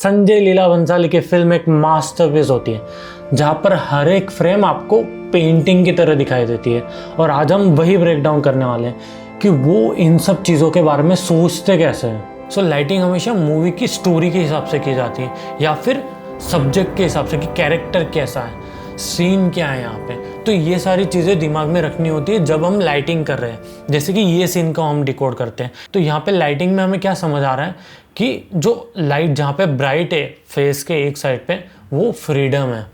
संजय लीला भंसाली की फिल्म एक मास्टरपीस होती है जहाँ पर हर एक फ्रेम आपको पेंटिंग की तरह दिखाई देती है। और आज हम वही ब्रेक डाउन करने वाले हैं कि वो इन सब चीज़ों के बारे में सोचते कैसे हैं। सो लाइटिंग हमेशा मूवी की स्टोरी के हिसाब से की जाती है या फिर सब्जेक्ट के हिसाब से कि कैरेक्टर कैसा है, सीन क्या है यहाँ पे। तो ये सारी चीज़ें दिमाग में रखनी होती है जब हम लाइटिंग कर रहे हैं। जैसे कि ये सीन को हम डिकोड करते हैं तो यहाँ पे लाइटिंग में हमें क्या समझ आ रहा है कि जो लाइट जहाँ पे ब्राइट है फेस के एक साइड पे वो फ्रीडम है,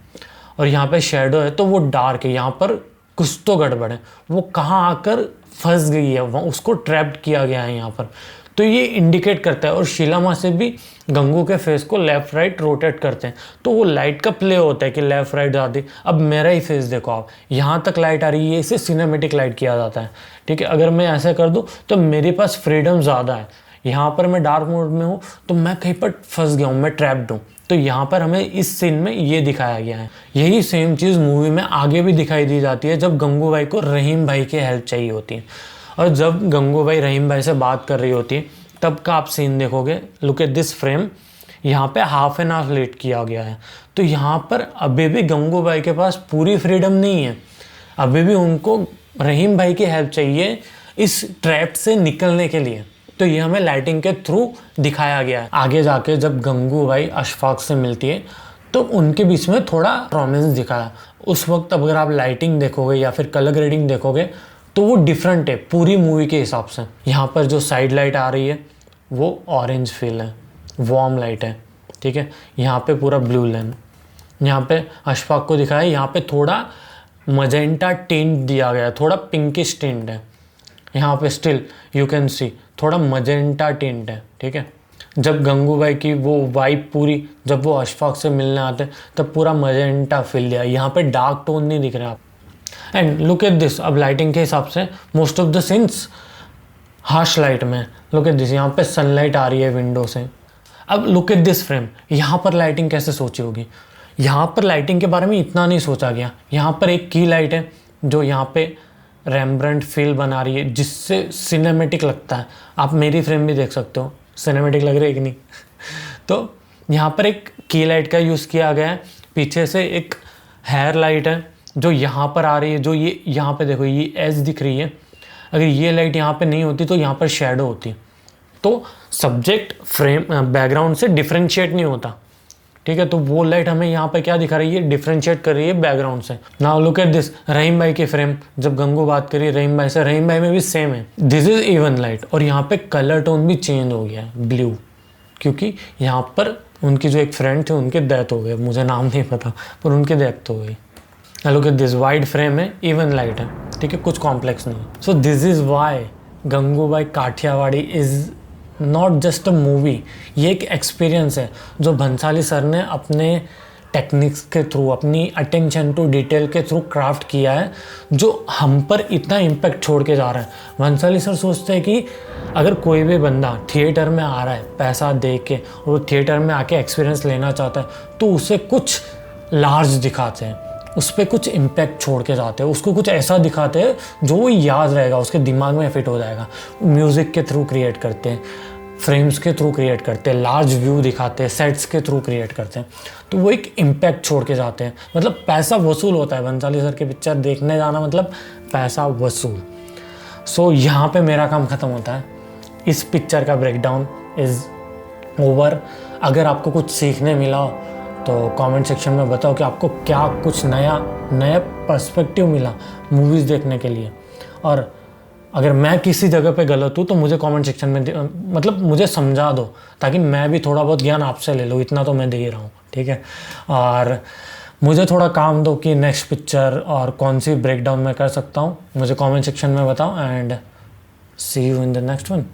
और यहाँ पे शेडो है तो वो डार्क है। यहाँ पर कुछ तो गड़बड़ है, वो कहाँ आकर फंस गई है, वहाँ उसको ट्रैप्ड किया गया है यहाँ पर। तो ये इंडिकेट करता है। और शीला माँ से भी गंगू के फेस को लेफ़्ट राइट रोटेट करते हैं तो वो लाइट का प्ले होता है कि लेफ़्ट राइट ज़्यादा। अब मेरा ही फेस देखो आप, यहाँ तक लाइट आ रही है, इसे सिनेमेटिक लाइट किया जाता है। ठीक है, अगर मैं ऐसे कर दूँ तो मेरे पास फ्रीडम ज़्यादा है। यहाँ पर मैं डार्क मोड में हूँ तो मैं कहीं पर फंस गया हूँ, मैं ट्रैप्ड हूँ। तो यहाँ पर हमें इस सीन में ये दिखाया गया है। यही सेम चीज़ मूवी में आगे भी दिखाई दी जाती है जब गंगू भाई को रहीम भाई की हेल्प चाहिए होती है। और जब गंगू भाई रहीम भाई से बात कर रही होती है तब का आप सीन देखोगे। लुक एट दिस फ्रेम, यहाँ पे हाफ एन आवर लेट किया गया है। तो यहाँ पर अभी भी गंगू भाई के पास पूरी फ्रीडम नहीं है, अभी भी उनको रहीम भाई की हेल्प चाहिए इस ट्रैप से निकलने के लिए। तो ये हमें लाइटिंग के थ्रू दिखाया गया है। आगे जाके जब गंगू भाई अशफाक से मिलती है तो उनके बीच में थोड़ा रोमांस दिखाया। उस वक्त अगर आप लाइटिंग देखोगे या फिर कलर ग्रेडिंग देखोगे तो वो डिफरेंट है पूरी मूवी के हिसाब से। यहाँ पर जो साइड लाइट आ रही है वो ऑरेंज फील है, वार्म लाइट है। ठीक है, यहाँ पे पूरा ब्लू लेन, यहाँ पे अशफाक को दिखाया, यहाँ पे थोड़ा मजेंटा टिंट दिया गया है, थोड़ा पिंकिश टिंट है। यहाँ पे स्टिल यू कैन सी थोड़ा मजेंटा टिंट है। ठीक है, जब गंगू भाई की वो वाइब पूरी, जब वो अशफाक से मिलने आते तब पूरा मजेंटा फील दिया। यहाँ पे डार्क टोन नहीं दिख रहा। एंड लुक एट दिस, अब लाइटिंग के हिसाब से most of the scenes harsh light में। लुक एट दिस, यहाँ पे सनलाइट आ रही है विंडो से। अब लुक एट दिस फ्रेम, यहाँ पर लाइटिंग कैसे सोची होगी। यहाँ पर लाइटिंग के बारे में इतना नहीं सोचा गया। यहाँ पर एक की लाइट है जो यहाँ पे रैम्ब्रंट फील बना रही है जिससे सिनेमेटिक लगता है। आप मेरी फ्रेम भी देख सकते हो, सिनेमेटिक लग रही है कि नहीं। तो यहाँ पर एक की लाइट का यूज़ किया गया है। पीछे से एक हेयर लाइट है जो यहाँ पर आ रही है, जो ये यहाँ पे देखो ये एज दिख रही है। अगर ये लाइट यहाँ पे नहीं होती तो यहाँ पर शेडो होती। तो सब्जेक्ट फ्रेम बैकग्राउंड से डिफ्रेंशिएट नहीं होता। ठीक है, तो वो लाइट हमें यहाँ पे क्या दिखा रही है, डिफ्रेंशिएट कर रही है बैकग्राउंड से। नाउ लुक एट दिस, रहीम भाई के फ्रेम, जब गंगू बात करी रहीम भाई से, रहीम भाई में भी सेम है, दिस इज इवन लाइट। और यहाँ पे कलर टोन भी चेंज हो गया है ब्लू, क्योंकि यहाँ पर उनकी जो एक फ्रेंड थे उनकी डेथ हो गई, मुझे नाम नहीं पता पर उनकी डेथ हो गई। Look at this, wide frame है, इवन लाइट है। ठीक है, कुछ कॉम्प्लेक्स नहीं। So this is why Gangubai Kathiawadi is not just a movie, ये एक एक्सपीरियंस है जो भंसाली सर ने अपने टेक्निक्स के थ्रू, अपनी अटेंशन टू डिटेल के थ्रू क्राफ्ट किया है, जो हम पर इतना इम्पैक्ट छोड़ के जा रहा है। भंसाली सर सोचते हैं कि अगर कोई भी बंदा थिएटर में आ रहा है पैसा दे के और वो थिएटर में आके एक्सपीरियंस लेना चाहता है तो उसे कुछ लार्ज दिखाते हैं, उस पर कुछ इम्पैक्ट छोड़ के जाते हैं, उसको कुछ ऐसा दिखाते हैं जो वो याद रहेगा, उसके दिमाग में फिट हो जाएगा। म्यूज़िक के थ्रू क्रिएट करते हैं, फ्रेम्स के थ्रू क्रिएट करते हैं, लार्ज व्यू दिखाते हैं, सेट्स के थ्रू क्रिएट करते हैं, तो वो एक इम्पैक्ट छोड़ के जाते हैं। मतलब पैसा वसूल होता है, भंसाली सर की पिक्चर देखने जाना मतलब पैसा वसूल। सो यहाँ पे मेरा काम ख़त्म होता है। इस पिक्चर का ब्रेकडाउन इज़ ओवर। अगर आपको कुछ सीखने मिला तो कमेंट सेक्शन में बताओ कि आपको क्या कुछ नया पर्सपेक्टिव मिला मूवीज़ देखने के लिए। और अगर मैं किसी जगह पे गलत हूँ तो मुझे कमेंट सेक्शन में मतलब मुझे समझा दो, ताकि मैं भी थोड़ा बहुत ज्ञान आपसे ले लूँ, इतना तो मैं दे ही रहा हूँ। ठीक है, और मुझे थोड़ा काम दो कि नेक्स्ट पिक्चर और कौन सी ब्रेकडाउन मैं कर सकता हूँ, मुझे कमेंट सेक्शन में बताओ। And see you in the next one.